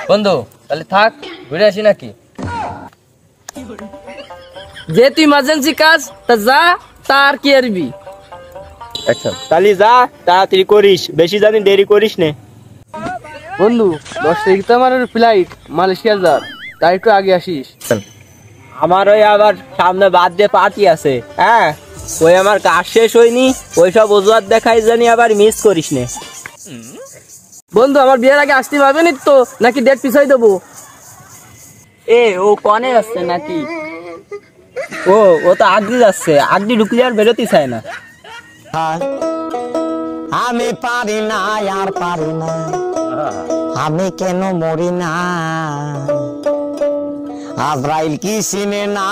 বন্ধু তাহলে থাক, ঘুরে আসি নাকি? যে তুই ইমার্জেন্সি কাজ তা যা, তার কি আরবি। তাহলে যা, তাড়াতাড়ি করিস, বেশি জানি দেরি করিস নে। বন্ধু 10 তারিখ তো আমার ফ্লাইট মালয়েশিয়া যার, তাই একটু আগে আসিস। আমার ওই আবার সামনে বার্থডে পার্টি আছে, হ্যাঁ ওই আমার কাজ শেষ হয়নি, ওইসব অজুহাত দেখাই জানি আবার মিস করিস নে। বন্ধু আমার বিয়ের আগে আসতে পারবেনি তো, নাকি ডেট পিছাই দেবো? ও কনে যাচ্ছে নাকি? ও তো আগদি যাচ্ছে, আগদি ঢুকলে আর বেরোতে চায় না। আমি পারি না আর পারি না, আমি কেন মরি না, আজরাইল কি চিনে না।